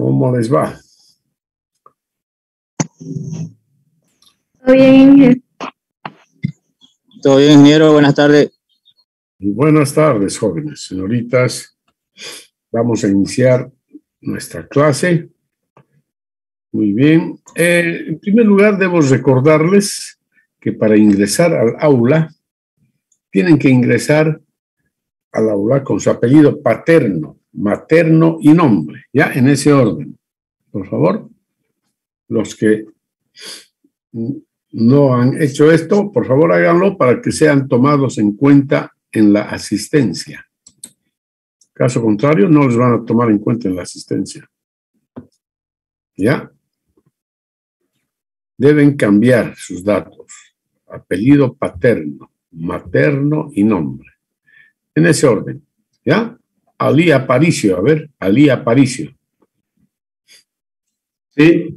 ¿Cómo les va? Todo bien, ingeniero. Todo bien, ingeniero. Buenas tardes. Buenas tardes, jóvenes. Señoritas, vamos a iniciar nuestra clase. Muy bien. En primer lugar, debo recordarles que para ingresar al aula, tienen que ingresar al aula con su apellido paterno, materno y nombre, ya en ese orden. Por favor, los que no han hecho esto, por favor háganlo para que sean tomados en cuenta en la asistencia. Caso contrario, no les van a tomar en cuenta en la asistencia. ¿Ya? Deben cambiar sus datos. Apellido paterno, materno y nombre. En ese orden. ¿Ya? Ali Aparicio, a ver, Ali Aparicio. ¿Sí?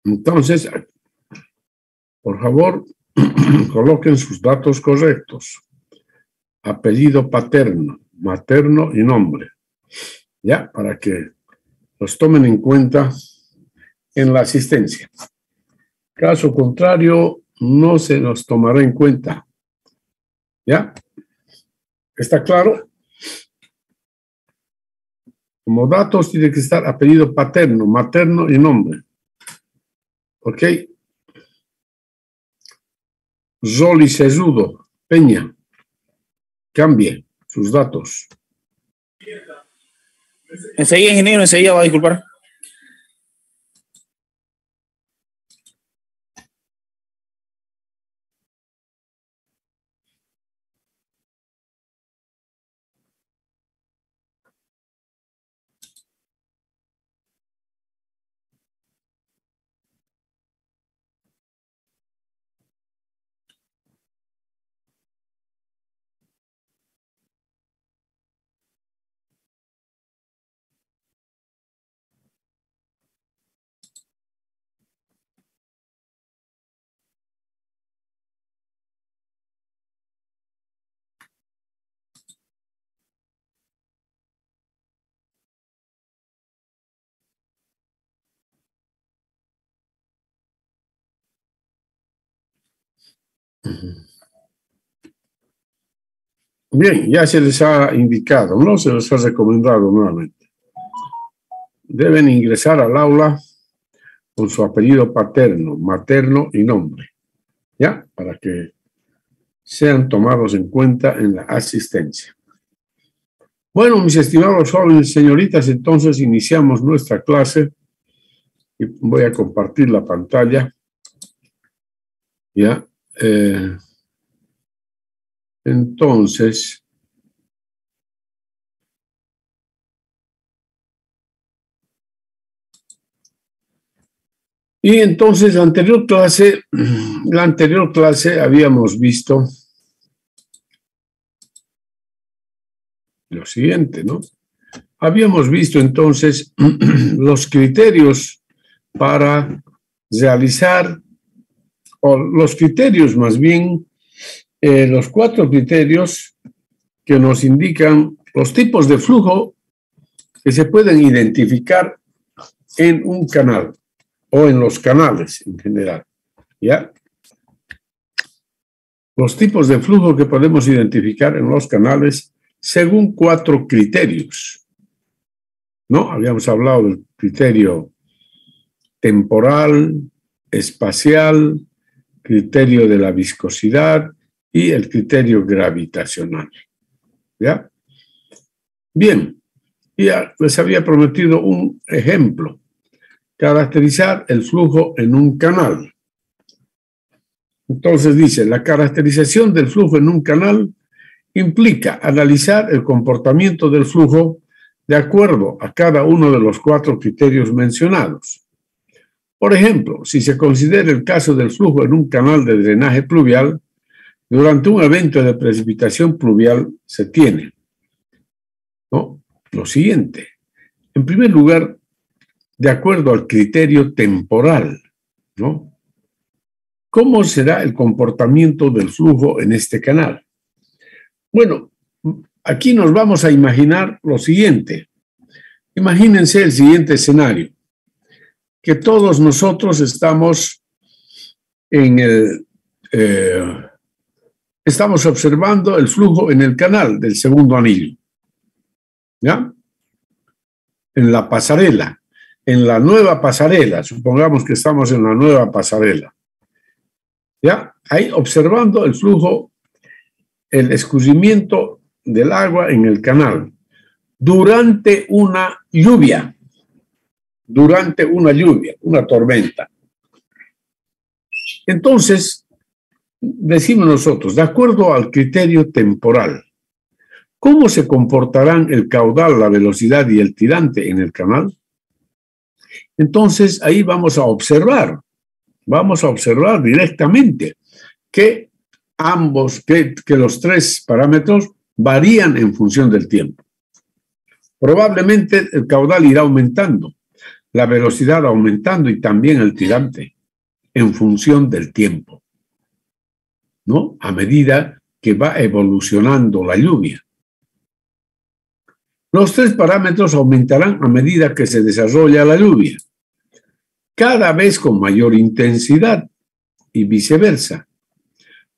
Entonces, por favor, coloquen sus datos correctos. Apellido paterno, materno y nombre. Ya, para que los tomen en cuenta en la asistencia. Caso contrario, no se los tomará en cuenta. ¿Ya? ¿Está claro? Como datos tiene que estar apellido paterno, materno y nombre. ¿Ok? Zoli Cesudo, Peña. Cambie sus datos. Enseguida, ingeniero, enseguida va a disculpar. Bien, ya se les ha indicado, ¿no? Se les ha recomendado nuevamente. Deben ingresar al aula con su apellido paterno, materno y nombre. ¿Ya? Para que sean tomados en cuenta en la asistencia. Bueno, mis estimados jóvenes, señoritas, entonces iniciamos nuestra clase y voy a compartir la pantalla. ¿Ya? Entonces, la anterior clase habíamos visto lo siguiente, ¿no? Habíamos visto entonces los criterios para realizar, o los criterios más bien, los 4 criterios que nos indican los tipos de flujo que se pueden identificar en un canal o en los canales en general, ¿ya? Los tipos de flujo que podemos identificar en los canales según 4 criterios, ¿no? Habíamos hablado del criterio temporal, espacial, criterio de la viscosidad y el criterio gravitacional, ¿ya? Bien, ya les había prometido un ejemplo. Caracterizar el flujo en un canal. Entonces dice, la caracterización del flujo en un canal implica analizar el comportamiento del flujo de acuerdo a cada uno de los 4 criterios mencionados. Por ejemplo, si se considera el caso del flujo en un canal de drenaje pluvial, durante un evento de precipitación pluvial se tiene, ¿no?, lo siguiente. En primer lugar, de acuerdo al criterio temporal, ¿no?, ¿cómo será el comportamiento del flujo en este canal? Bueno, aquí nos vamos a imaginar lo siguiente. Imagínense el siguiente escenario, que todos nosotros estamos estamos observando el flujo en el canal del segundo anillo, ¿ya? En la pasarela, en la nueva pasarela, supongamos que estamos en la nueva pasarela, ¿ya? Ahí observando el flujo, el escurrimiento del agua en el canal durante una lluvia, una tormenta. Entonces, decimos nosotros, de acuerdo al criterio temporal, ¿cómo se comportarán el caudal, la velocidad y el tirante en el canal? Entonces, ahí vamos a observar directamente que que los tres parámetros varían en función del tiempo. Probablemente el caudal irá aumentando, la velocidad aumentando y también el tirante en función del tiempo, ¿no?, a medida que va evolucionando la lluvia. Los tres parámetros aumentarán a medida que se desarrolla la lluvia, cada vez con mayor intensidad y viceversa.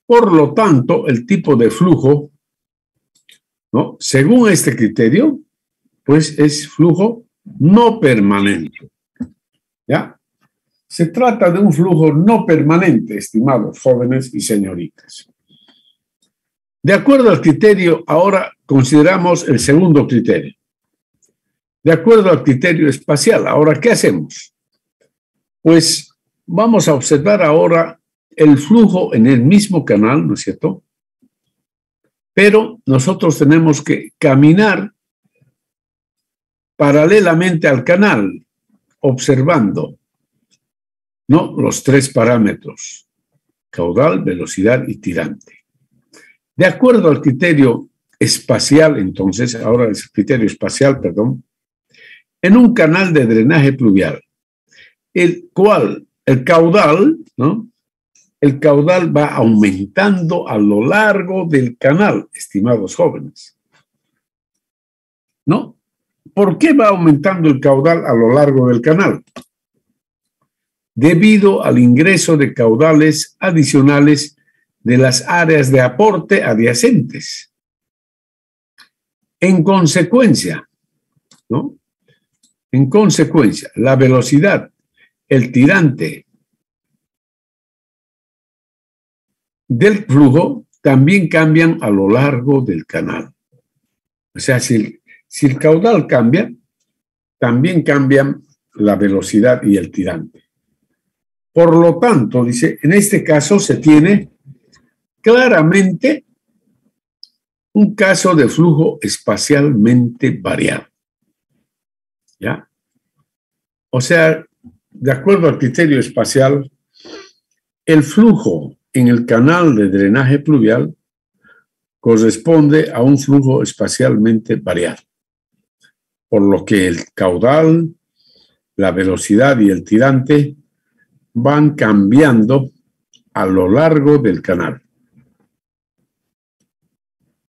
Por lo tanto, el tipo de flujo, ¿no?, según este criterio, pues es flujo no permanente, ¿ya? Se trata de un flujo no permanente, estimados jóvenes y señoritas. De acuerdo al criterio, ahora consideramos el segundo criterio. De acuerdo al criterio espacial, ahora, ¿qué hacemos? Pues vamos a observar ahora el flujo en el mismo canal, ¿no es cierto? Pero nosotros tenemos que caminar paralelamente al canal, observando, ¿no?, los tres parámetros: caudal, velocidad y tirante. De acuerdo al criterio espacial, entonces, ahora es el criterio espacial, perdón, en un canal de drenaje pluvial, el caudal, ¿no?, el caudal va aumentando a lo largo del canal, estimados jóvenes, ¿no? ¿Por qué va aumentando el caudal a lo largo del canal? Debido al ingreso de caudales adicionales de las áreas de aporte adyacentes. En consecuencia, ¿no?, en consecuencia, la velocidad, el tirante del flujo también cambian a lo largo del canal. O sea, si el caudal cambia, también cambian la velocidad y el tirante. Por lo tanto, dice, en este caso se tiene claramente un caso de flujo espacialmente variado, ¿ya? O sea, de acuerdo al criterio espacial, el flujo en el canal de drenaje pluvial corresponde a un flujo espacialmente variado, por lo que el caudal, la velocidad y el tirante van cambiando a lo largo del canal.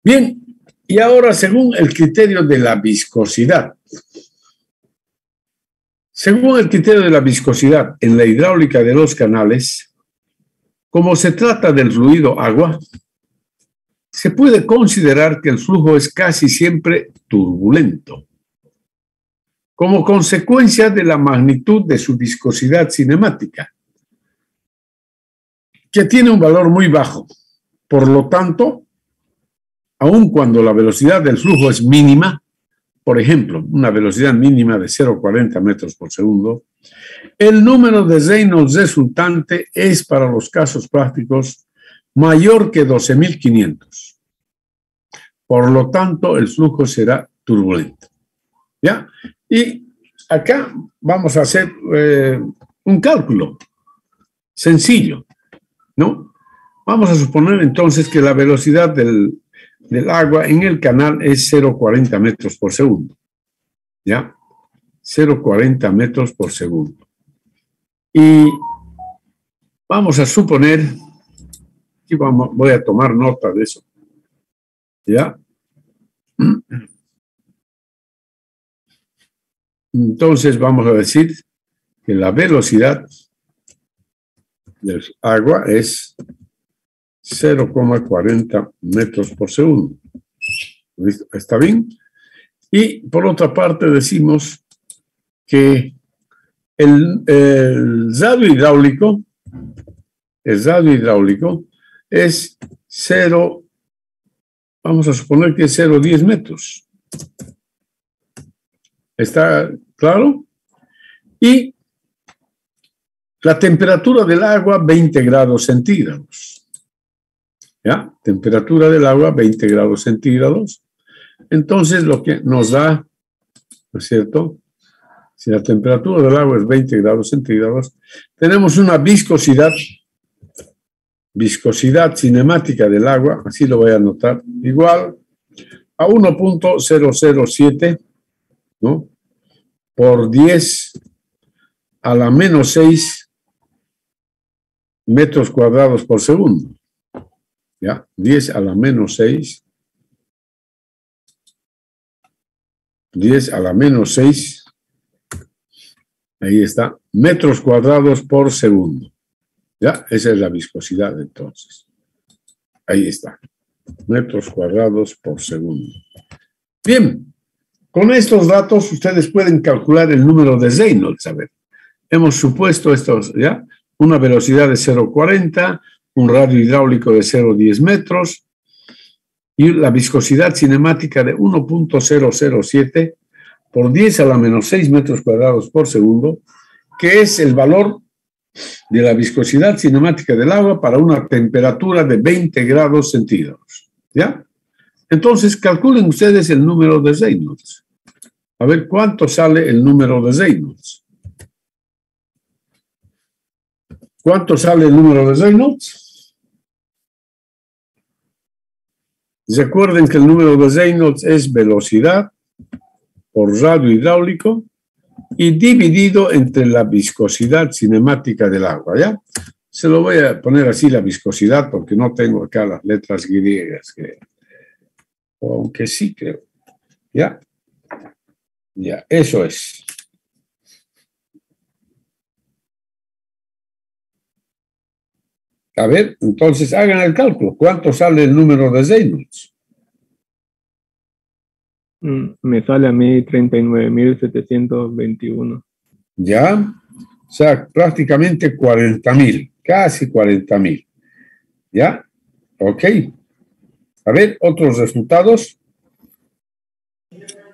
Bien, y ahora según el criterio de la viscosidad. Según el criterio de la viscosidad en la hidráulica de los canales, como se trata del fluido agua, se puede considerar que el flujo es casi siempre turbulento, como consecuencia de la magnitud de su viscosidad cinemática, que tiene un valor muy bajo. Por lo tanto, aun cuando la velocidad del flujo es mínima, por ejemplo, una velocidad mínima de 0,40 metros por segundo, el número de Reynolds resultante es para los casos prácticos mayor que 12.500. Por lo tanto, el flujo será turbulento, ¿ya? Y acá vamos a hacer un cálculo sencillo, ¿no? Vamos a suponer entonces que la velocidad del agua en el canal es 0,40 metros por segundo. ¿Ya? 0,40 metros por segundo. Y vamos a suponer, y voy a tomar nota de eso. ¿Ya? Entonces vamos a decir que la velocidad del agua es 0,40 metros por segundo. ¿Está bien? Y por otra parte decimos que el radio hidráulico es 0, vamos a suponer que es 0,10 metros. ¿Está claro? Y la temperatura del agua, 20 grados centígrados. ¿Ya? Temperatura del agua, 20 grados centígrados. Entonces, lo que nos da, ¿no es cierto? Si la temperatura del agua es 20 grados centígrados, tenemos una viscosidad cinemática del agua, así lo voy a anotar, igual a 1.007, ¿no? Por 10 a la menos 6 metros cuadrados por segundo. ¿Ya? 10 a la menos 6. 10 a la menos 6. Ahí está. Metros cuadrados por segundo. ¿Ya? Esa es la viscosidad entonces. Ahí está. Metros cuadrados por segundo. Bien. Con estos datos ustedes pueden calcular el número de Reynolds. A ver. Hemos supuesto estos, ¿ya? Una velocidad de 0,40, un radio hidráulico de 0,10 metros y la viscosidad cinemática de 1.007 por 10 a la menos 6 metros cuadrados por segundo, que es el valor de la viscosidad cinemática del agua para una temperatura de 20 grados centígrados. ¿Ya? Entonces, calculen ustedes el número de Reynolds. A ver, ¿cuánto sale el número de Reynolds? ¿Cuánto sale el número de Reynolds? Recuerden que el número de Reynolds es velocidad por radio hidráulico y dividido entre la viscosidad cinemática del agua, ¿ya? Se lo voy a poner así, la viscosidad, porque no tengo acá las letras griegas, aunque sí creo, ¿ya? Ya, eso es. A ver, entonces hagan el cálculo. ¿Cuánto sale el número de Reynolds? Me sale a mí 39.721. ¿Ya? O sea, prácticamente 40.000, casi 40.000. ¿Ya? Ok. A ver, otros resultados.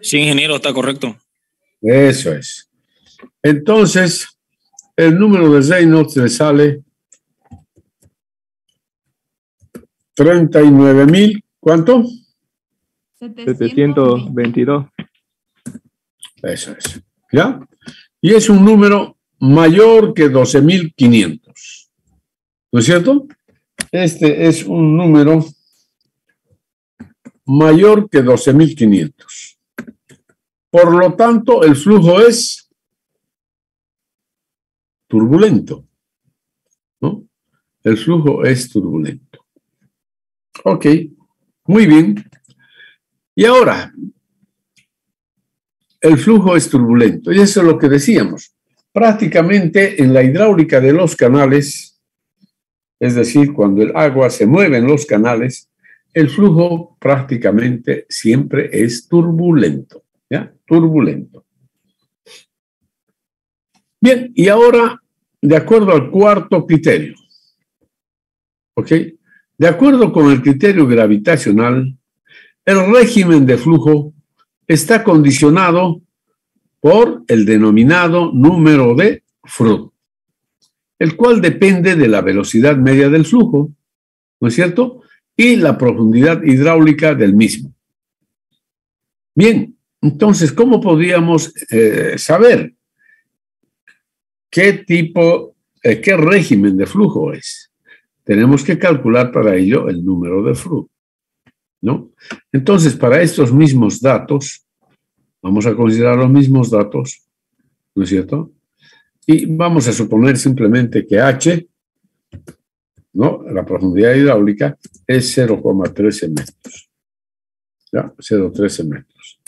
Sí, ingeniero, está correcto. Eso es. Entonces, el número de Reynolds le sale 39.000, ¿cuánto? 722. Eso es. ¿Ya? Y es un número mayor que 12.500. ¿No es cierto? Este es un número mayor que 12.500. Por lo tanto, el flujo es turbulento, ¿no? El flujo es turbulento. Ok, muy bien. Y ahora, el flujo es turbulento. Y eso es lo que decíamos. Prácticamente en la hidráulica de los canales, es decir, cuando el agua se mueve en los canales, el flujo prácticamente siempre es turbulento. ¿Ya? Turbulento. Bien, y ahora, de acuerdo al cuarto criterio, ¿ok? De acuerdo con el criterio gravitacional, el régimen de flujo está condicionado por el denominado número de Freud, el cual depende de la velocidad media del flujo, ¿no es cierto? Y la profundidad hidráulica del mismo. Bien, entonces, ¿cómo podríamos saber qué régimen de flujo es? tenemos que calcular para ello el número de flujo, ¿no? Entonces, para estos mismos datos, vamos a considerar los mismos datos, ¿no es cierto? Y vamos a suponer simplemente que H, ¿no? La profundidad hidráulica es 0,13 metros. ¿Ya? 0,13 metros.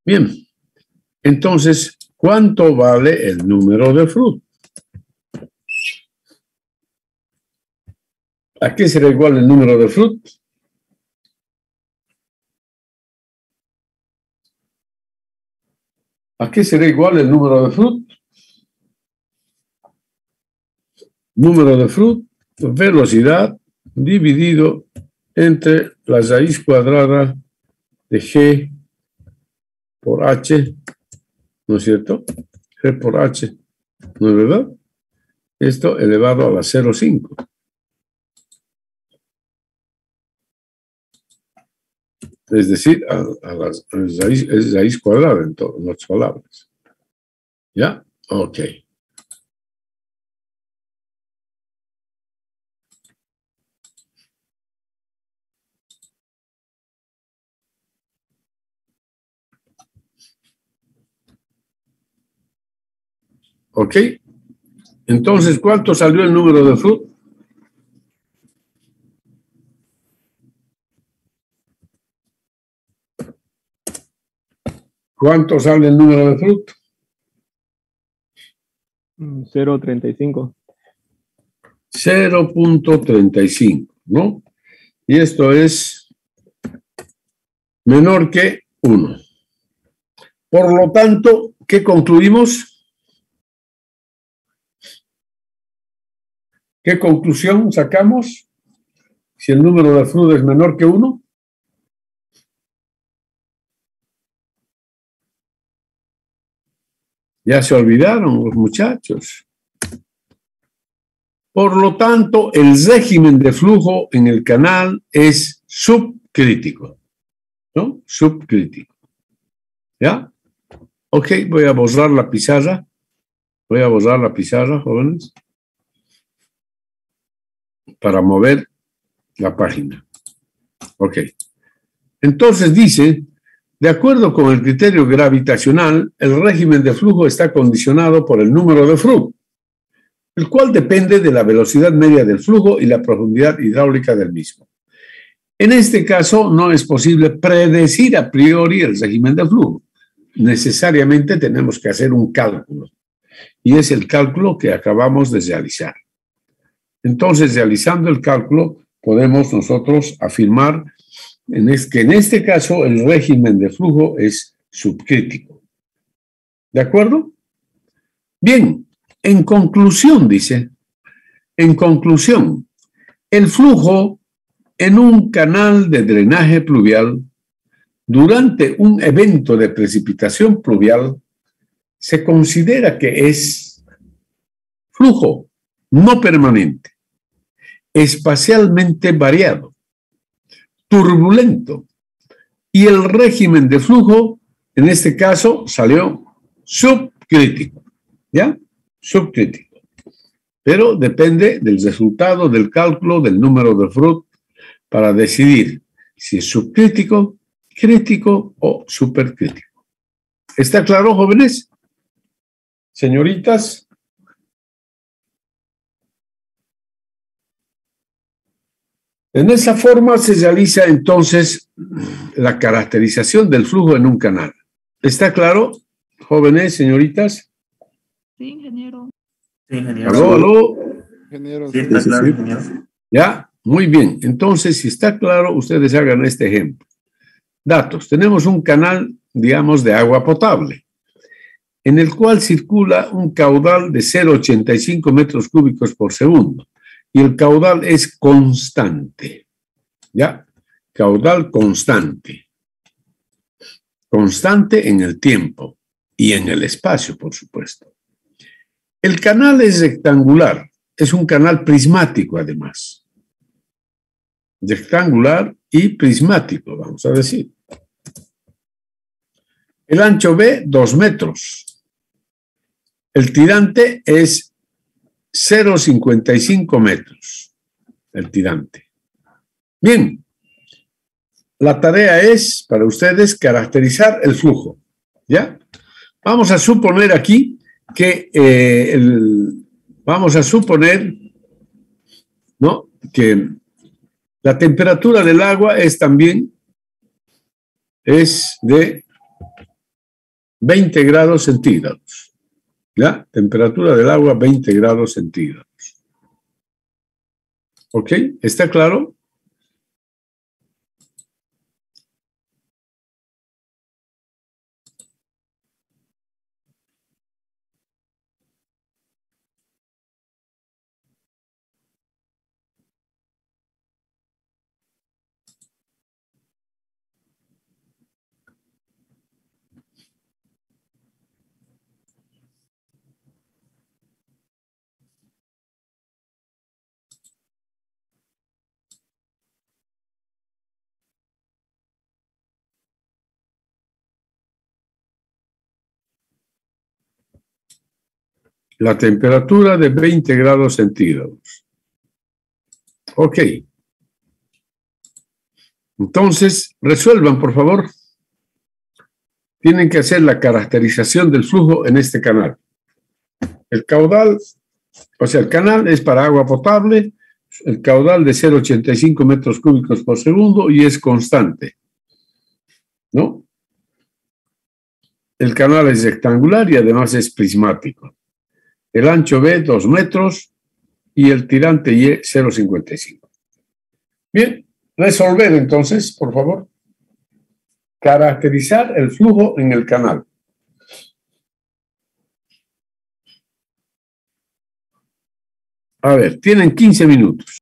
Bien. Entonces, ¿cuánto vale el número de flujo? ¿A qué será igual el número de flujo? ¿A qué será igual el número de flujo? Número de flujo, velocidad dividido entre la raíz cuadrada de G por H, ¿no es cierto? G por H, ¿no es verdad? Esto elevado a la 0,5. Es decir, a la raíz cuadrada en otras palabras. ¿Ya? Ok. ¿Ok? Entonces, ¿cuánto salió el número de flujo? ¿Cuánto sale el número de flujo? 0.35. 0.35, ¿no? Y esto es menor que 1. Por lo tanto, ¿qué concluimos? ¿Qué conclusión sacamos? Si el número de flujo es menor que 1. Ya se olvidaron los muchachos. Por lo tanto, el régimen de flujo en el canal es subcrítico, ¿no? Subcrítico. ¿Ya? Ok, voy a borrar la pizarra. Voy a borrar la pizarra, jóvenes, para mover la página. Ok. Entonces dice, de acuerdo con el criterio gravitacional, el régimen de flujo está condicionado por el número de flujo, el cual depende de la velocidad media del flujo y la profundidad hidráulica del mismo. En este caso, no es posible predecir a priori el régimen de flujo. Necesariamente tenemos que hacer un cálculo, y es el cálculo que acabamos de realizar. Entonces, realizando el cálculo, podemos nosotros afirmar que en este caso el régimen de flujo es subcrítico. ¿De acuerdo? Bien, en conclusión, dice, en conclusión, el flujo en un canal de drenaje pluvial durante un evento de precipitación pluvial se considera que es flujo no permanente, espacialmente variado, turbulento, y el régimen de flujo, en este caso, salió subcrítico, ¿ya? Subcrítico. Pero depende del resultado del cálculo del número de flujo para decidir si es subcrítico, crítico o supercrítico. ¿Está claro, jóvenes? Señoritas. En esa forma se realiza entonces la caracterización del flujo en un canal. ¿Está claro, jóvenes, señoritas? Sí, ingeniero. Sí, ingeniero. ¿Aló, aló? Ingeniero, Sí, está claro, ingeniero. Ya, muy bien. Entonces, si está claro, ustedes hagan este ejemplo. Datos. Tenemos un canal, digamos, de agua potable, en el cual circula un caudal de 0,85 metros cúbicos por segundo. Y el caudal es constante. ¿Ya? Caudal constante. Constante en el tiempo y en el espacio, por supuesto. El canal es rectangular. Es un canal prismático, además. Rectangular y prismático, vamos a decir. El ancho B, 2 metros. El tirante es 0,55 metros. el tirante. Bien, la tarea es para ustedes caracterizar el flujo, ¿ya? Vamos a suponer aquí que vamos a suponer, ¿no?, que la temperatura del agua es de 20 grados centígrados. ¿Ya? Temperatura del agua, 20 grados centígrados. ¿Ok? ¿Está claro? La temperatura de 20 grados centígrados. Ok. Entonces, resuelvan, por favor. Tienen que hacer la caracterización del flujo en este canal. El caudal, o sea, el canal es para agua potable, el caudal de 0,85 metros cúbicos por segundo y es constante, ¿no? El canal es rectangular y además es prismático. El ancho B, 2 metros, y el tirante Y, 0,55. Bien, resolver entonces, por favor. Caracterizar el flujo en el canal. A ver, tienen 15 minutos.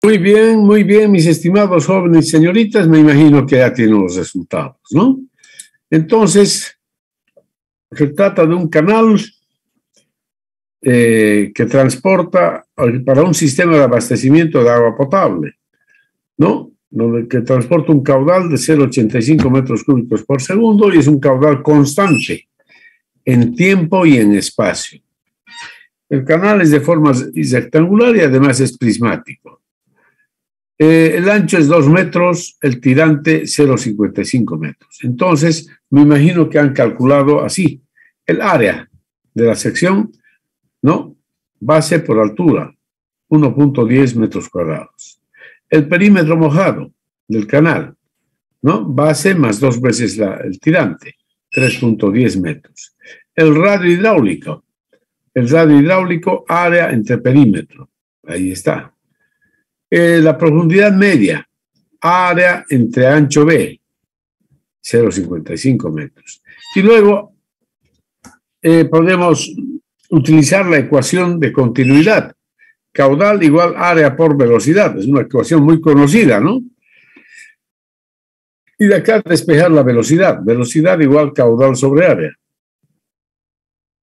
muy bien, mis estimados jóvenes y señoritas, me imagino que ya tienen los resultados, ¿no? Entonces, se trata de un canal que transporta para un sistema de abastecimiento de agua potable, ¿no? Que transporta un caudal de 0,85 metros cúbicos por segundo y es un caudal constante en tiempo y en espacio. El canal es de forma rectangular y además es prismático. El ancho es 2 metros, el tirante 0,55 metros. Entonces, me imagino que han calculado así el área de la sección, ¿no? Base por altura, 1,10 metros cuadrados. El perímetro mojado del canal, ¿no? Base más 2 veces el tirante, 3,10 metros. El radio hidráulico, área entre perímetro, ahí está. La profundidad media, área entre ancho B, 0,55 metros. Y luego podemos utilizar la ecuación de continuidad. Caudal igual área por velocidad. Es una ecuación muy conocida, ¿no? Y de acá despejar la velocidad. Velocidad igual caudal sobre área.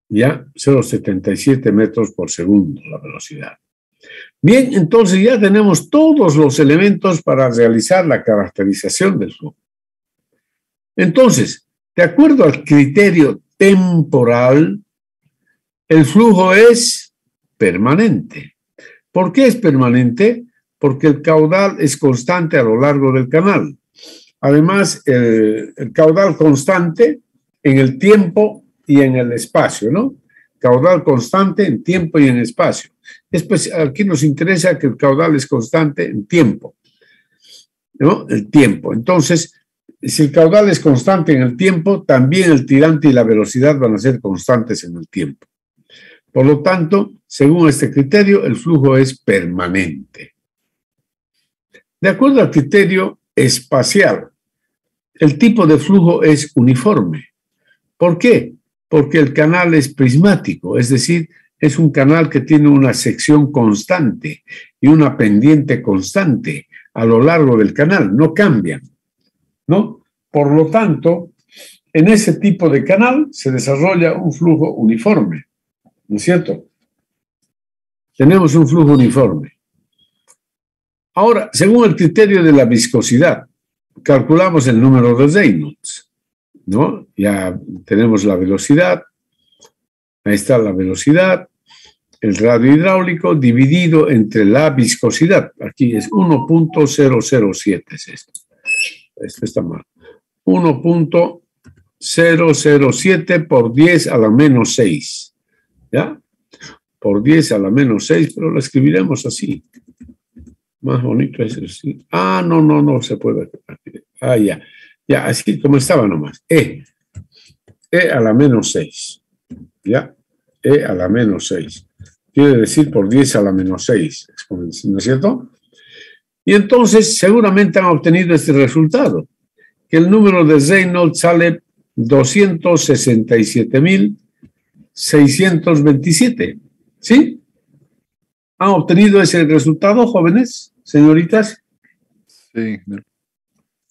Ya, 0,77 metros por segundo la velocidad. Bien, entonces ya tenemos todos los elementos para realizar la caracterización del flujo. Entonces, de acuerdo al criterio temporal, el flujo es permanente. ¿Por qué es permanente? Porque el caudal es constante a lo largo del canal. Además, el caudal constante en el tiempo y en el espacio, ¿no? Caudal constante en tiempo y en espacio. Aquí nos interesa que el caudal es constante en tiempo, ¿no? El tiempo. Entonces, si el caudal es constante en el tiempo, también el tirante y la velocidad van a ser constantes en el tiempo. Por lo tanto, según este criterio, el flujo es permanente. De acuerdo al criterio espacial, el tipo de flujo es uniforme. ¿Por qué? Porque el canal es prismático, es decir, es un canal que tiene una sección constante y una pendiente constante a lo largo del canal, no cambian, ¿no? Por lo tanto, en ese tipo de canal se desarrolla un flujo uniforme, ¿no es cierto? Tenemos un flujo uniforme. Ahora, según el criterio de la viscosidad, calculamos el número de Reynolds, ¿no? Ya tenemos la velocidad, ahí está la velocidad, el radio hidráulico dividido entre la viscosidad. Aquí es 1,007, es esto. Esto está mal. 1,007 por 10 a la menos 6. ¿Ya? Por 10 a la menos 6, pero lo escribiremos así. Más bonito es así. Ah, no se puede. Ah, ya. Ya, así como estaba nomás. E a la menos 6. ¿Ya? E a la menos 6. Quiere decir por 10 a la menos 6, ¿no es cierto? Y entonces seguramente han obtenido este resultado, que el número de Reynolds sale 267.627. ¿Sí? ¿Han obtenido ese resultado, jóvenes, señoritas? Sí.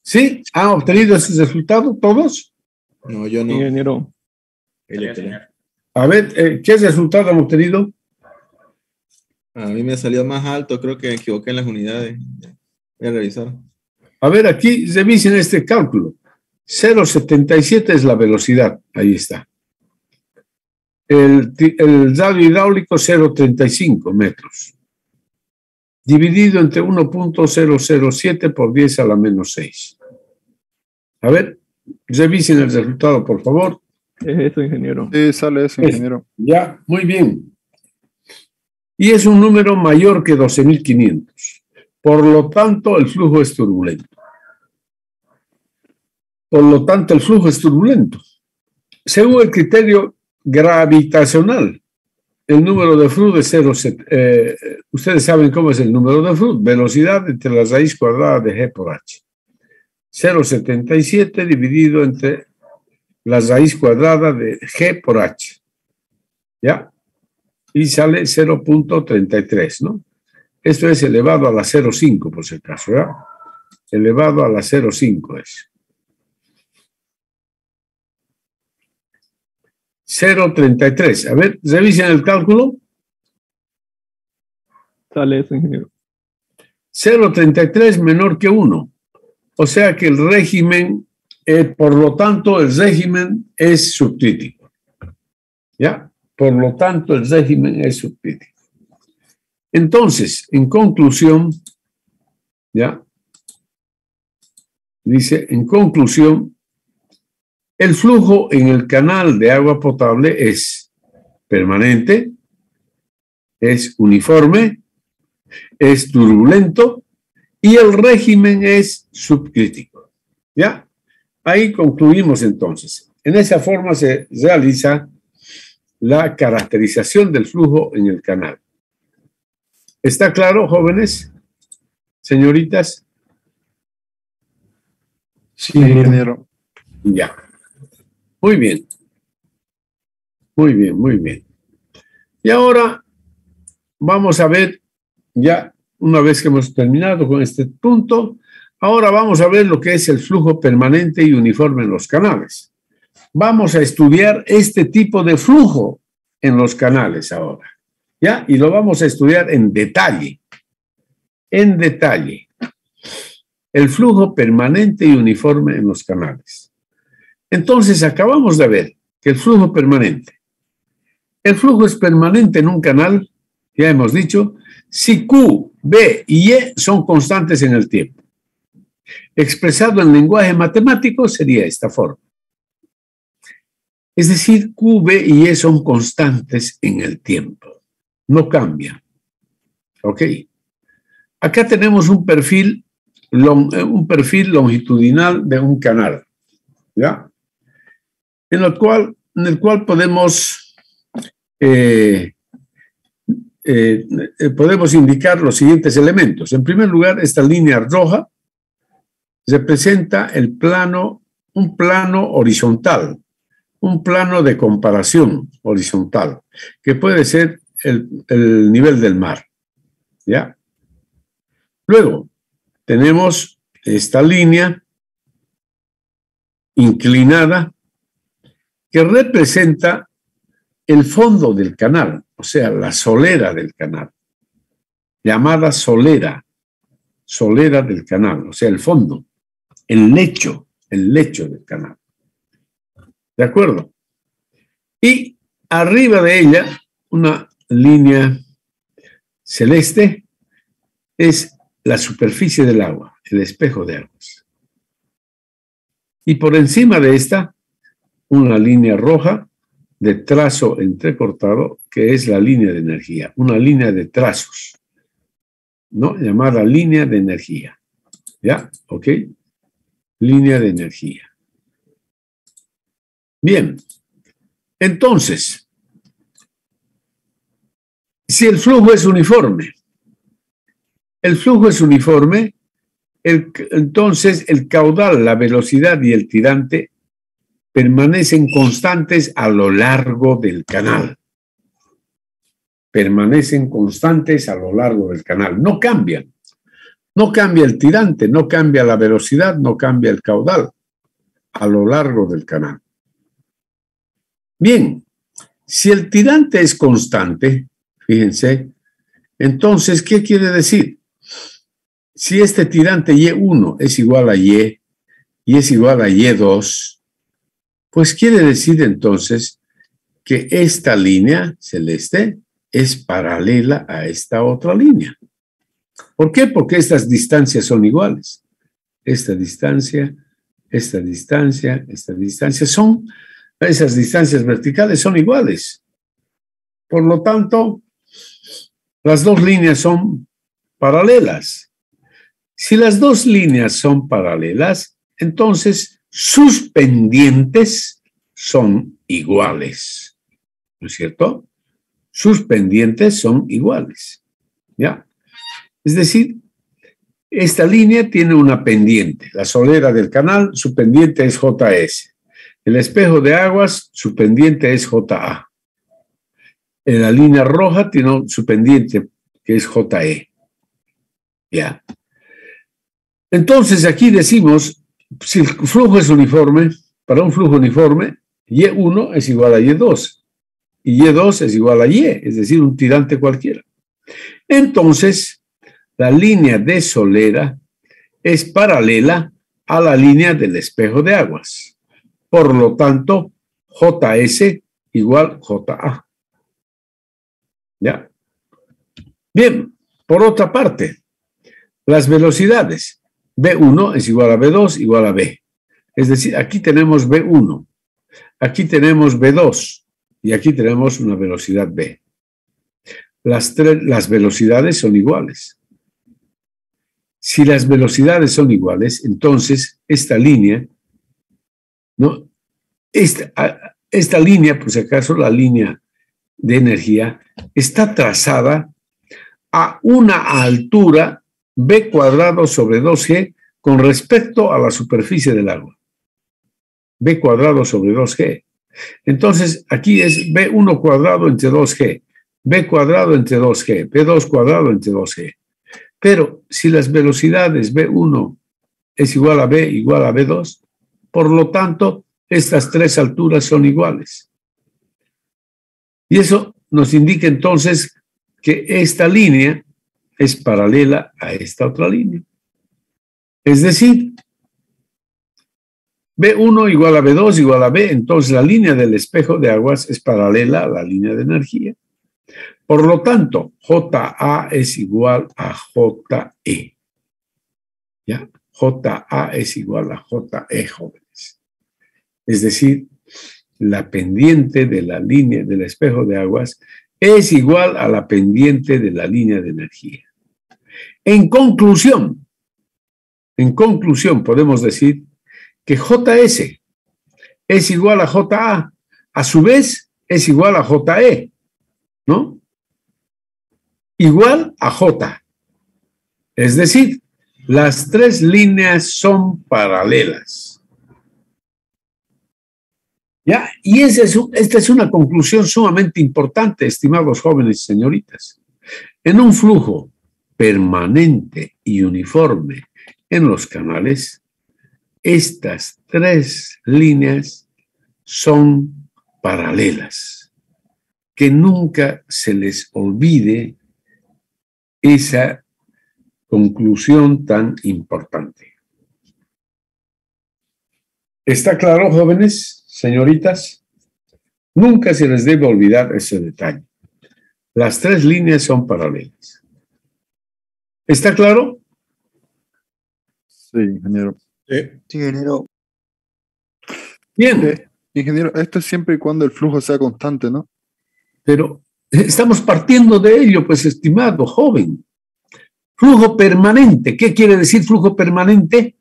¿Sí? ¿Han obtenido ese resultado todos? No, yo no. Ingeniero. A ver, ¿qué resultado han obtenido? A mí me salió más alto, creo que me equivoqué en las unidades. Voy a revisar. A ver, aquí revisen este cálculo. 0,77 es la velocidad, ahí está. El radio hidráulico 0,35 metros. Dividido entre 1,007 por 10 a la menos 6. A ver, revisen el resultado, por favor. Es eso, ingeniero. Sí, sale eso, ingeniero. Ya, muy bien. Y es un número mayor que 12.500. Por lo tanto, el flujo es turbulento. Según el criterio gravitacional, el número de Froude es 0,7. Ustedes saben cómo es el número de Froude. Velocidad entre la raíz cuadrada de G por H. 0,77 dividido entre la raíz cuadrada de G por H. ¿Ya? Y sale 0,33, ¿no? Esto es elevado a la 0,5 por si acaso, ¿verdad? Elevado a la 0,5 es. 0,33. A ver, revisen el cálculo. Sale eso, ingeniero. 0,33 menor que 1. O sea que el régimen, por lo tanto, el régimen es subcrítico. ¿Ya? Por lo tanto, el régimen es subcrítico. Entonces, en conclusión, ¿ya? Dice, en conclusión, el flujo en el canal de agua potable es permanente, es uniforme, es turbulento y el régimen es subcrítico. ¿Ya? Ahí concluimos entonces. En esa forma se realiza la caracterización del flujo en el canal. ¿Está claro, jóvenes? Señoritas. Sí, ingeniero. Ya. Muy bien. Muy bien, muy bien. Y ahora vamos a ver, ya una vez que hemos terminado con este punto, ahora vamos a ver lo que es el flujo permanente y uniforme en los canales. Vamos a estudiar este tipo de flujo en los canales ahora. ¿Ya? Y lo vamos a estudiar en detalle. En detalle. El flujo permanente y uniforme en los canales. Entonces, acabamos de ver que el flujo permanente. El flujo es permanente en un canal, ya hemos dicho, si Q, B y E son constantes en el tiempo. Expresado en lenguaje matemático sería esta forma. Es decir, Q, B y E son constantes en el tiempo. No cambian. ¿Ok? Acá tenemos un perfil longitudinal de un canal. ¿Ya? En el cual podemos indicar los siguientes elementos. En primer lugar, esta línea roja representa un plano horizontal, un plano de comparación horizontal, que puede ser el nivel del mar. ¿Ya? Luego, tenemos esta línea inclinada que representa el fondo del canal, o sea, la solera del canal, llamada solera del canal, o sea, el fondo, el lecho del canal. ¿De acuerdo? Y arriba de ella, una línea celeste, es la superficie del agua, el espejo de aguas. Y por encima de esta, una línea roja de trazo entrecortado, que es la línea de energía, una línea de trazos, ¿no? Llamada línea de energía. ¿Ya? ¿Ok? Línea de energía. Bien. Entonces, si el flujo es uniforme, entonces el caudal, la velocidad y el tirante permanecen constantes a lo largo del canal. Permanecen constantes a lo largo del canal. No cambian. No cambia el tirante, no cambia la velocidad, no cambia el caudal a lo largo del canal. Bien, si el tirante es constante, fíjense, entonces, ¿qué quiere decir? Si este tirante Y1 es igual a Y es igual a Y2, pues quiere decir entonces que esta línea celeste es paralela a esta otra línea. ¿Por qué? Porque estas distancias son iguales. Esta distancia son, esas distancias verticales son iguales. Por lo tanto, las dos líneas son paralelas. Si las dos líneas son paralelas, entonces sus pendientes son iguales. ¿No es cierto? Sus pendientes son iguales. ¿Ya? Es decir, esta línea tiene una pendiente. La solera del canal, su pendiente es JS. El espejo de aguas, su pendiente es JA. La línea roja tiene su pendiente, que es JE. Ya. Entonces aquí decimos, si el flujo es uniforme, para un flujo uniforme, Y1 es igual a Y2 y Y2 es igual a Y, es decir, un tirante cualquiera. Entonces, la línea de solera es paralela a la línea del espejo de aguas. Por lo tanto, JS igual JA. ¿Ya? Bien, por otra parte, las velocidades. B1 es igual a B2 igual a B. Es decir, aquí tenemos B1, aquí tenemos B2 y aquí tenemos una velocidad B. Las velocidades son iguales. Si las velocidades son iguales, entonces esta línea, ¿no? Esta línea, por si acaso, la línea de energía, está trazada a una altura B cuadrado sobre 2G con respecto a la superficie del agua. B cuadrado sobre 2G. Entonces, aquí es B1 cuadrado entre 2G, B cuadrado entre 2G, B2 cuadrado entre 2G. Pero si las velocidades B1 es igual a B igual a B2, por lo tanto, estas tres alturas son iguales. Y eso nos indica entonces que esta línea es paralela a esta otra línea. Es decir, B1 igual a B2 igual a B, entonces la línea del espejo de aguas es paralela a la línea de energía. Por lo tanto, JA es igual a JE. ¿Ya? JA es igual a JE, jóvenes. Es decir, la pendiente de la línea del espejo de aguas es igual a la pendiente de la línea de energía. En conclusión, podemos decir que JS es igual a JA, a su vez es igual a JE, ¿no? Igual a J. Es decir, las tres líneas son paralelas. ¿Ya? Y esta es una conclusión sumamente importante, estimados jóvenes y señoritas. En un flujo permanente y uniforme en los canales, estas tres líneas son paralelas. Que nunca se les olvide esa conclusión tan importante. ¿Está claro, jóvenes, señoritas? Nunca se les debe olvidar ese detalle. Las tres líneas son paralelas. ¿Está claro? Sí, ingeniero. Sí, ingeniero. Bien, Ingeniero, esto es siempre y cuando el flujo sea constante, ¿no? pero estamos partiendo de ello, pues, estimado joven. Flujo permanente. ¿Qué quiere decir flujo permanente?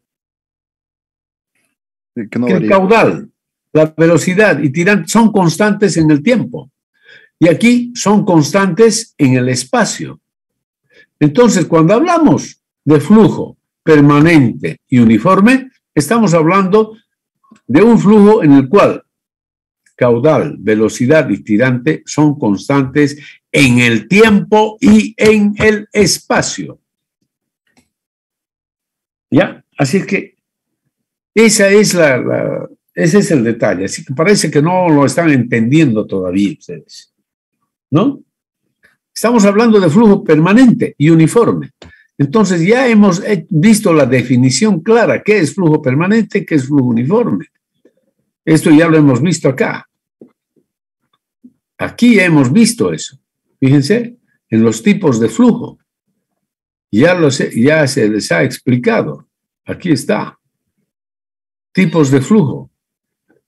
Que no Que el varía. caudal, la velocidad y tirante son constantes en el tiempo. Y aquí son constantes en el espacio. Entonces, cuando hablamos de flujo permanente y uniforme, estamos hablando de un flujo en el cual caudal, velocidad y tirante son constantes en el tiempo y en el espacio. ¿Ya? Así que ese es el detalle. Así que parece que no lo están entendiendo todavía ustedes, ¿no? Estamos hablando de flujo permanente y uniforme. Entonces ya hemos visto la definición clara. ¿Qué es flujo permanente? ¿Qué es flujo uniforme? Esto ya lo hemos visto acá. Aquí hemos visto eso. Fíjense, en los tipos de flujo. Ya se les ha explicado. Aquí está. Tipos de flujo.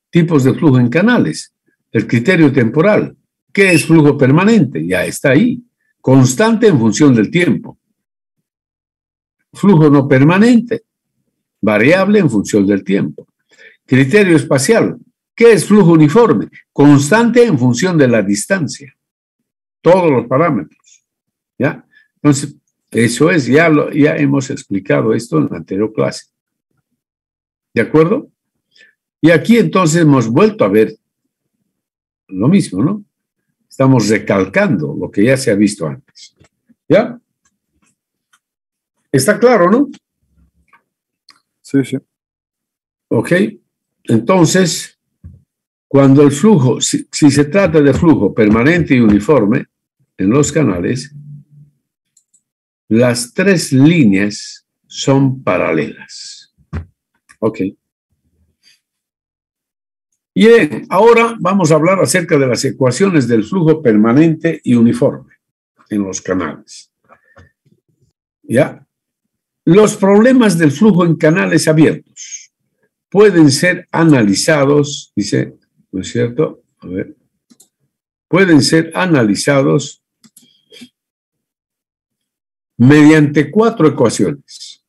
Tipos de flujo en canales. El criterio temporal. ¿Qué es flujo permanente? Ya está ahí. Constante en función del tiempo. Flujo no permanente. Variable en función del tiempo. Criterio espacial. ¿Qué es flujo uniforme? Constante en función de la distancia. Todos los parámetros. ¿Ya? Entonces, eso es, ya hemos explicado esto en la anterior clase. ¿De acuerdo? Y aquí entonces hemos vuelto a ver lo mismo, ¿no? Estamos recalcando lo que ya se ha visto antes. ¿Ya? ¿Está claro, no? Sí, sí. Ok. Entonces, cuando el flujo, si se trata de flujo permanente y uniforme en los canales, las tres líneas son paralelas. Ok. Bien, ahora vamos a hablar acerca de las ecuaciones del flujo permanente y uniforme en los canales. ¿Ya? Los problemas del flujo en canales abiertos pueden ser analizados, dice, ¿no es cierto? A ver. Pueden ser analizados mediante cuatro ecuaciones.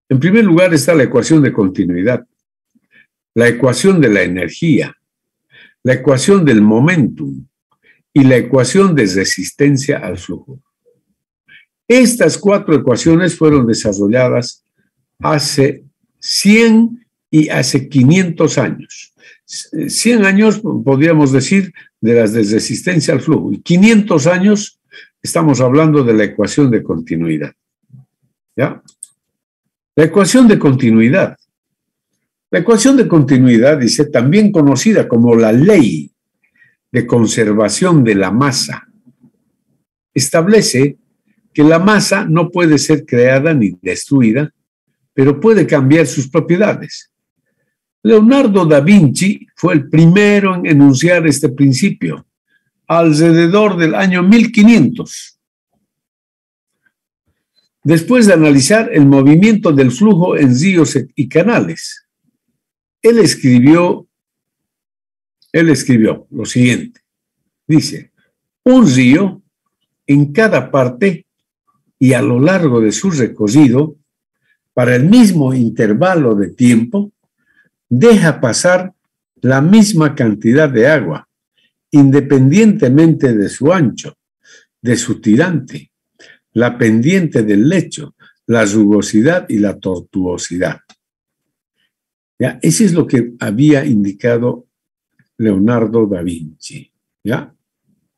En primer lugar está la ecuación de continuidad, la ecuación de la energía, la ecuación del momentum y la ecuación de resistencia al flujo. Estas cuatro ecuaciones fueron desarrolladas hace 100 y hace 500 años. 100 años, podríamos decir, de las de resistencia al flujo, y 500 años estamos hablando de la ecuación de continuidad. ¿Ya? La ecuación de continuidad. La ecuación de continuidad, dice, también conocida como la ley de conservación de la masa, establece que la masa no puede ser creada ni destruida, pero puede cambiar sus propiedades. Leonardo da Vinci fue el primero en enunciar este principio, alrededor del año 1500. Después de analizar el movimiento del flujo en ríos y canales, él escribió lo siguiente. Dice, un río en cada parte y a lo largo de su recorrido, para el mismo intervalo de tiempo, deja pasar la misma cantidad de agua, independientemente de su ancho, de su tirante, la pendiente del lecho, la rugosidad y la tortuosidad. ¿Ya? Ese es lo que había indicado Leonardo da Vinci. ¿Ya?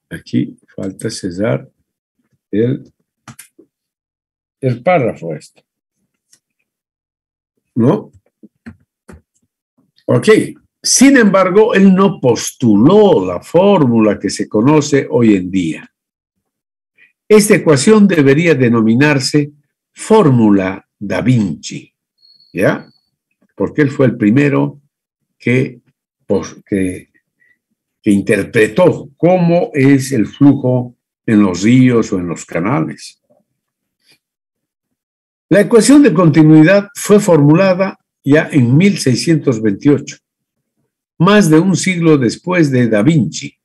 Aquí falta cerrar el párrafo este. ¿No? Ok. Sin embargo, él no postuló la fórmula que se conoce hoy en día. Esta ecuación debería denominarse fórmula da Vinci. ¿Ya? Porque él fue el primero que interpretó cómo es el flujo en los ríos o en los canales. La ecuación de continuidad fue formulada ya en 1628, más de un siglo después de Da Vinci,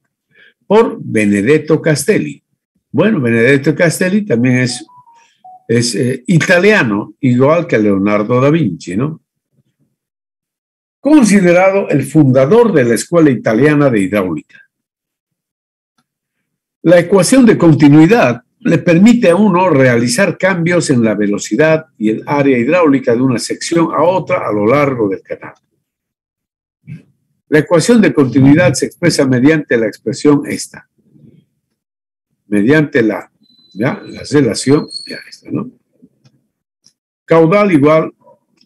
por Benedetto Castelli. Bueno, Benedetto Castelli también es italiano, igual que Leonardo da Vinci, ¿no? Considerado el fundador de la Escuela Italiana de Hidráulica. La ecuación de continuidad le permite a uno realizar cambios en la velocidad y el área hidráulica de una sección a otra a lo largo del canal. La ecuación de continuidad se expresa mediante la expresión esta. Mediante la relación, ¿no? Caudal igual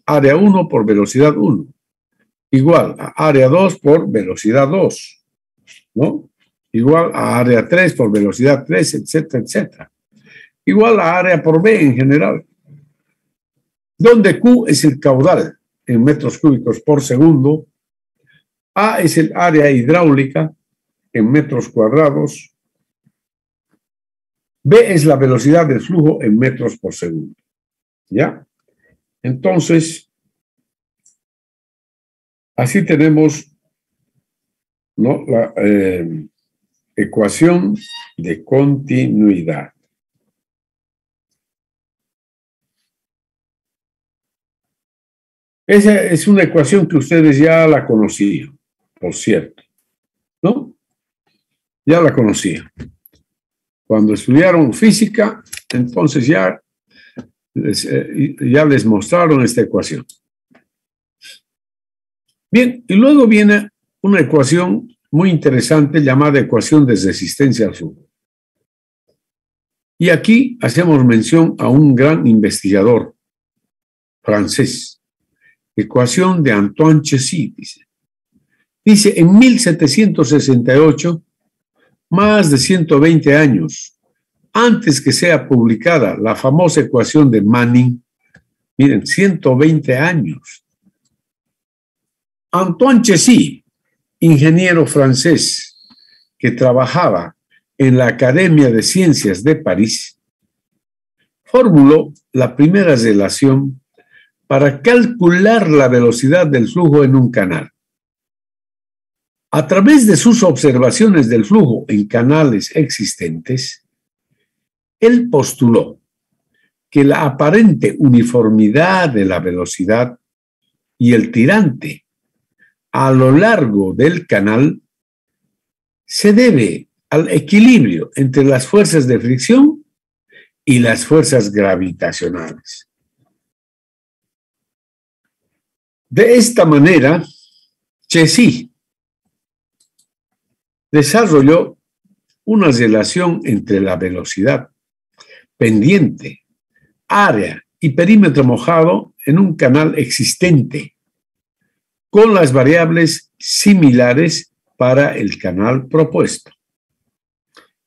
área 1 por velocidad 1. Igual a área 2 por velocidad 2, ¿no? Igual a área 3 por velocidad 3, etcétera, etcétera. Igual a área por B en general, donde Q es el caudal en metros cúbicos por segundo, A es el área hidráulica en metros cuadrados, B es la velocidad del flujo en metros por segundo. ¿Ya? Entonces, así tenemos, ¿no?, la ecuación de continuidad. Esa es una ecuación que ustedes ya la conocían, por cierto, ¿no? Ya la conocían. Cuando estudiaron física, entonces ya les mostraron esta ecuación. Bien, y luego viene una ecuación muy interesante llamada ecuación de resistencia al flujo. Y aquí hacemos mención a un gran investigador francés, ecuación de Antoine Cauchy, dice. Dice, en 1768, más de 120 años antes que sea publicada la famosa ecuación de Manning, miren, 120 años, Antoine Cauchy, ingeniero francés que trabajaba en la Academia de Ciencias de París, formuló la primera relación para calcular la velocidad del flujo en un canal. A través de sus observaciones del flujo en canales existentes, él postuló que la aparente uniformidad de la velocidad y el tirante a lo largo del canal se debe al equilibrio entre las fuerzas de fricción y las fuerzas gravitacionales. De esta manera, Cauchy desarrolló una relación entre la velocidad, pendiente, área y perímetro mojado en un canal existente, con las variables similares para el canal propuesto.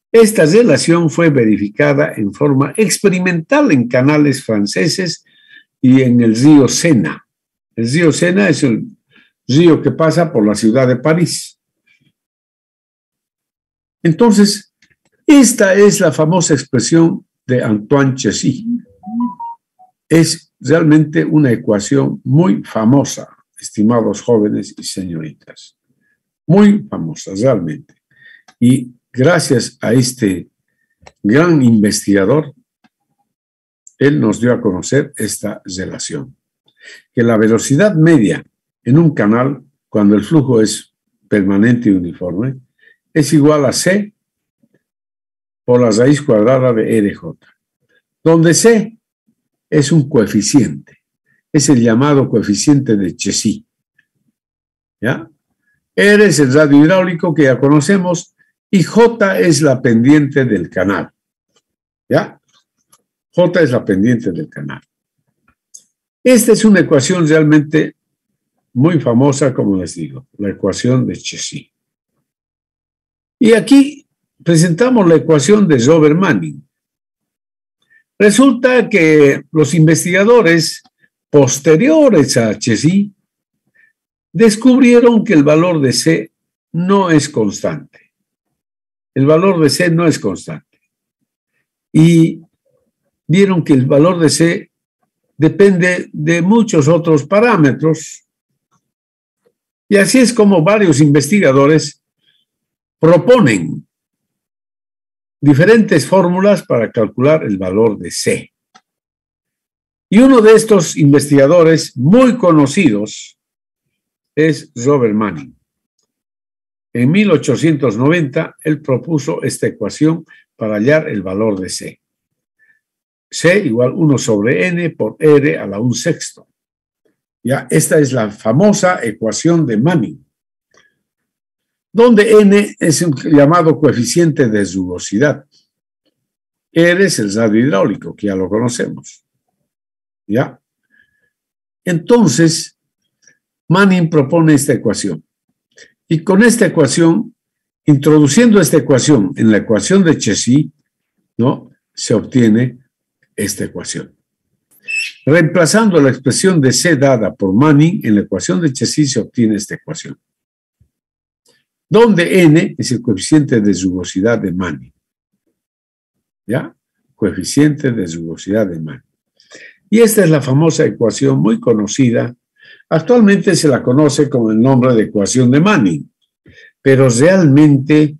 Esta relación fue verificada en forma experimental en canales franceses y en el río Sena. El río Sena es el río que pasa por la ciudad de París. Entonces, esta es la famosa expresión de Antoine Cauchy. Es realmente una ecuación muy famosa, estimados jóvenes y señoritas. Muy famosa, realmente. Y gracias a este gran investigador, él nos dio a conocer esta relación. Que la velocidad media en un canal, cuando el flujo es permanente y uniforme, es igual a C por la raíz cuadrada de RJ, donde C es un coeficiente, es el llamado coeficiente de Cauchy. ¿Ya? R es el radio hidráulico que ya conocemos y J es la pendiente del canal. ¿Ya? J es la pendiente del canal. Esta es una ecuación realmente muy famosa, como les digo, la ecuación de Cauchy. Y aquí presentamos la ecuación de Jover-Manning. Resulta que los investigadores posteriores a Cauchy descubrieron que el valor de C no es constante. El valor de C no es constante. Y vieron que el valor de C depende de muchos otros parámetros. Y así es como varios investigadores proponen diferentes fórmulas para calcular el valor de C. Y uno de estos investigadores muy conocidos es Jover-Manning. En 1890, él propuso esta ecuación para hallar el valor de C. C igual 1 sobre n por R a la 1/6. Ya, esta es la famosa ecuación de Manning, donde n es un llamado coeficiente de rugosidad. R es el radio hidráulico, que ya lo conocemos. ¿Ya? Entonces, Manning propone esta ecuación. Y con esta ecuación, introduciendo esta ecuación en la ecuación de Cauchy, ¿no?, se obtiene esta ecuación. Reemplazando la expresión de C dada por Manning en la ecuación de Cauchy se obtiene esta ecuación, donde n es el coeficiente de rugosidad de Manning. ¿Ya? Coeficiente de rugosidad de Manning. Y esta es la famosa ecuación muy conocida. Actualmente se la conoce con el nombre de ecuación de Manning, pero realmente,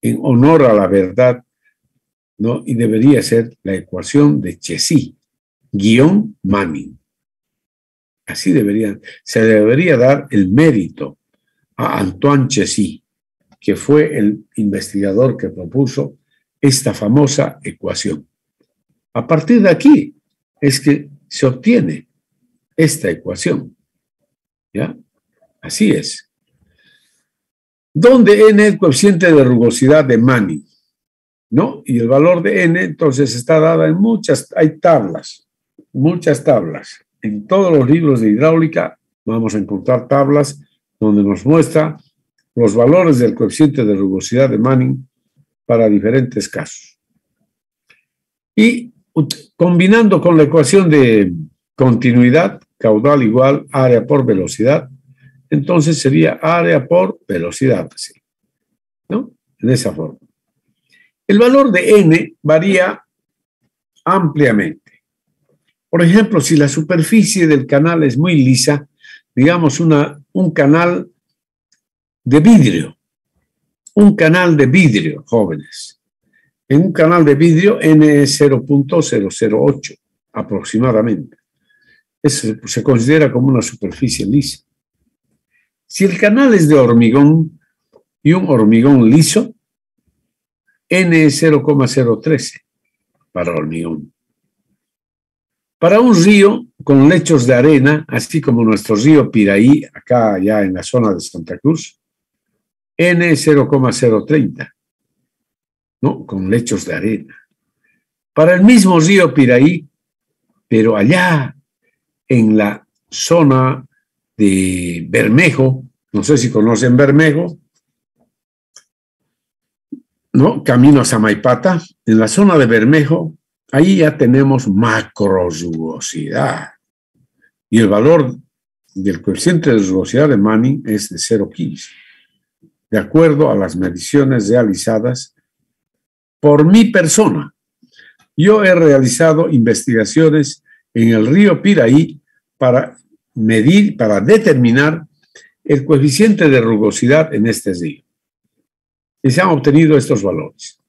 en honor a la verdad, ¿no?, y debería ser la ecuación de Cauchy, guión Manning. Así se debería dar el mérito a Antoine Cauchy, que fue el investigador que propuso esta famosa ecuación. A partir de aquí es que se obtiene esta ecuación. ¿Ya? Así es. Donde n es el coeficiente de rugosidad de Manning. ¿no? Y el valor de n, entonces, está dada en hay tablas, muchas tablas. En todos los libros de hidráulica vamos a encontrar tablas donde nos muestra los valores del coeficiente de rugosidad de Manning para diferentes casos. Y combinando con la ecuación de continuidad, caudal igual área por velocidad, entonces sería área por velocidad, así, ¿no? En esa forma. El valor de n varía ampliamente. Por ejemplo, si la superficie del canal es muy lisa, digamos un canal de vidrio, jóvenes. En un canal de vidrio, n es 0.008 aproximadamente. Eso se considera como una superficie lisa. Si el canal es de hormigón y un hormigón liso, n es 0.013 para hormigón. Para un río con lechos de arena, así como nuestro río Piraí, acá ya en la zona de Santa Cruz, n es 0.030, ¿no? Con lechos de arena. Para el mismo río Piraí, pero allá en la zona de Bermejo, no sé si conocen Bermejo, ¿no? Camino a Samaipata, en la zona de Bermejo, ahí ya tenemos macrorugosidad. Y el valor del coeficiente de rugosidad de Manning es de 0.15, de acuerdo a las mediciones realizadas por mi persona. Yo he realizado investigaciones en el río Piraí para determinar el coeficiente de rugosidad en este río. Y se han obtenido estos valores.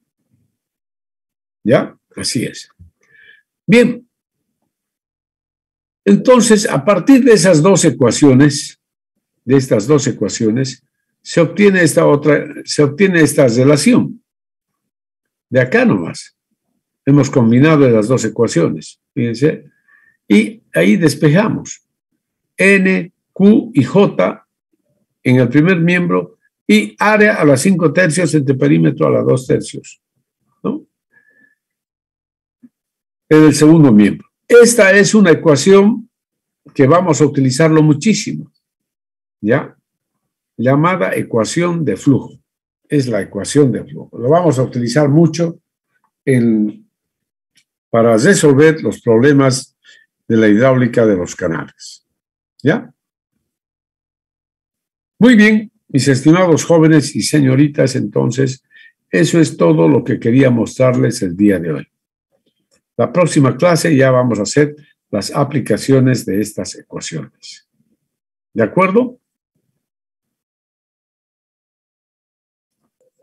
¿Ya? Así es. Bien. Entonces, a partir de estas dos ecuaciones, se obtiene esta relación. De acá nomás. Hemos combinado las dos ecuaciones. Fíjense. Y ahí despejamos. N, Q y J en el primer miembro y área a las 5/3 entre perímetro a las 2/3, ¿no? En el segundo miembro. Esta es una ecuación que vamos a utilizarlo muchísimo, ¿ya? Llamada ecuación de flujo. Es la ecuación de flujo. Lo vamos a utilizar mucho para resolver los problemas de la hidráulica de los canales, ¿ya? Muy bien, mis estimados jóvenes y señoritas, entonces, eso es todo lo que quería mostrarles el día de hoy. La próxima clase ya vamos a hacer las aplicaciones de estas ecuaciones. ¿De acuerdo?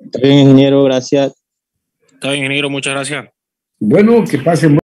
Está bien, ingeniero, gracias. Está bien, ingeniero, muchas gracias. Bueno, que pasen.